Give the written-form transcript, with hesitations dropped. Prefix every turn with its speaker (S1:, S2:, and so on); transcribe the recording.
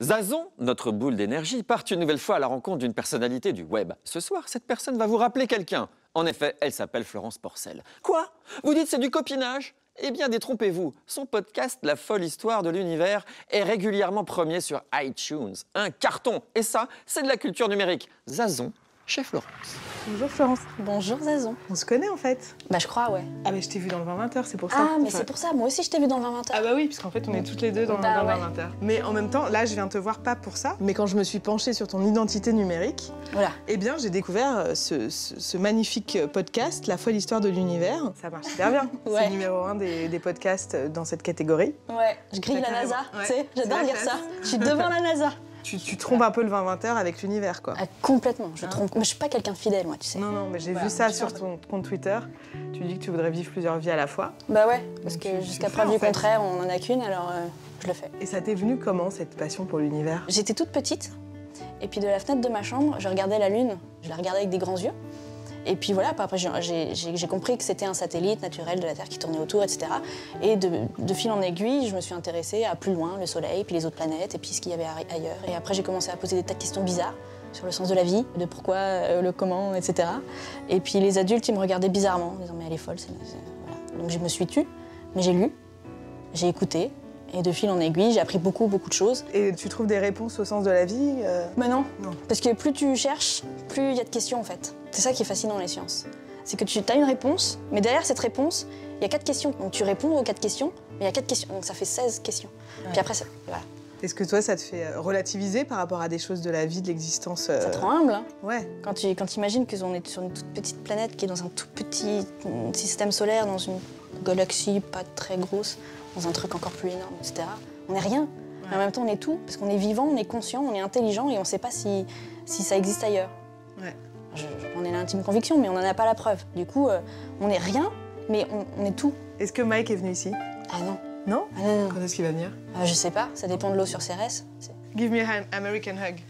S1: Zazon, notre boule d'énergie, part une nouvelle fois à la rencontre d'une personnalité du web. Ce soir, cette personne va vous rappeler quelqu'un. En effet, elle s'appelle Florence Porcel. Quoi? Vous dites c'est du copinage? Eh bien, détrompez-vous. Son podcast La folle histoire de l'univers est régulièrement premier sur iTunes. Un carton. Et ça, c'est de la culture numérique. Zazon, chez Florence.
S2: Bonjour Florence.
S3: Bonjour Zazon.
S2: On se connaît en fait?
S3: Bah je crois, ouais.
S2: Ah mais je t'ai vu dans le 20-20h, c'est pour ça.
S3: Ah mais c'est pour ça, moi aussi je t'ai vu dans le 20-20h.
S2: Ah bah oui, puisqu'en fait on est toutes les deux dans,
S3: Bah
S2: le
S3: ouais.
S2: 20-20h. Mais en même temps, là je viens te voir pas pour ça, mais quand je me suis penchée sur ton identité numérique,
S3: Voilà.
S2: eh bien j'ai découvert ce magnifique podcast, La folle histoire de l'univers. Ça marche super bien.
S3: Ouais.
S2: C'est numéro 1 des podcasts dans cette catégorie.
S3: Ouais, je grille la NASA,
S2: Ouais.
S3: tu sais, j'adore
S2: C'est la
S3: dire ça.
S2: classe.
S3: Je suis devant la NASA.
S2: Tu trompes un peu le 20-20h avec l'univers quoi.
S3: Ah, complètement, je trompe. Mais je suis pas quelqu'un de fidèle, moi, tu sais.
S2: Non, mais j'ai
S3: Voilà,
S2: vu ça
S3: je
S2: sur
S3: pense.
S2: ton compte Twitter. Tu dis que tu voudrais vivre plusieurs vies à la fois.
S3: Bah ouais, parce
S2: Donc
S3: que
S2: tu
S3: jusqu'à
S2: le fais,
S3: preuve
S2: en
S3: du
S2: fait.
S3: contraire, on en a qu'une, alors je le fais.
S2: Et ça t'est venu comment cette passion pour l'univers?
S3: J'étais toute petite, et puis de la fenêtre de ma chambre, je regardais la Lune, je la regardais avec des grands yeux. Et puis voilà, après j'ai compris que c'était un satellite naturel de la Terre qui tournait autour, etc. Et de fil en aiguille, je me suis intéressée à plus loin, le Soleil, puis les autres planètes, et puis ce qu'il y avait ailleurs. Et après j'ai commencé à poser des tas de questions bizarres sur le sens de la vie, de pourquoi, le comment, etc. Et puis les adultes, ils me regardaient bizarrement, en disant mais elle est folle, voilà. Donc je me suis tue, mais j'ai lu, j'ai écouté, et de fil en aiguille, j'ai appris beaucoup de choses.
S2: Et tu trouves des réponses au sens de la vie
S3: Mais non.
S2: Non.
S3: Parce que plus tu cherches, plus il y a de questions en fait. C'est ça qui est fascinant dans les sciences. C'est que tu as une réponse, mais derrière cette réponse, il y a 4 questions. Donc tu réponds aux 4 questions, mais il y a 4 questions. Donc ça fait 16 questions.
S2: Ouais.
S3: Puis après, voilà.
S2: Est-ce que toi, ça te fait relativiser par rapport à des choses de la vie, de l'existence
S3: Ça te rend humble. Hein.
S2: Ouais.
S3: Quand tu imagines qu'on est sur une toute petite planète qui est dans un tout petit système solaire, dans une galaxie pas très grosse, dans un truc encore plus énorme, etc. On n'est rien. Mais en même temps, on est tout, parce qu'on est vivant, on est conscient, on est intelligent et on ne sait pas si ça existe ailleurs.
S2: Ouais.
S3: J'en ai l'intime conviction, mais on n'en a pas la preuve. Du coup, on n'est rien, mais on est tout.
S2: Est-ce que Mike est venu ici?
S3: Ah non.
S2: Non?
S3: Ah non, non.
S2: Quand est-ce qu'il va venir?
S3: Je sais pas, ça dépend de l'eau sur Cérès.
S2: Give me an American hug.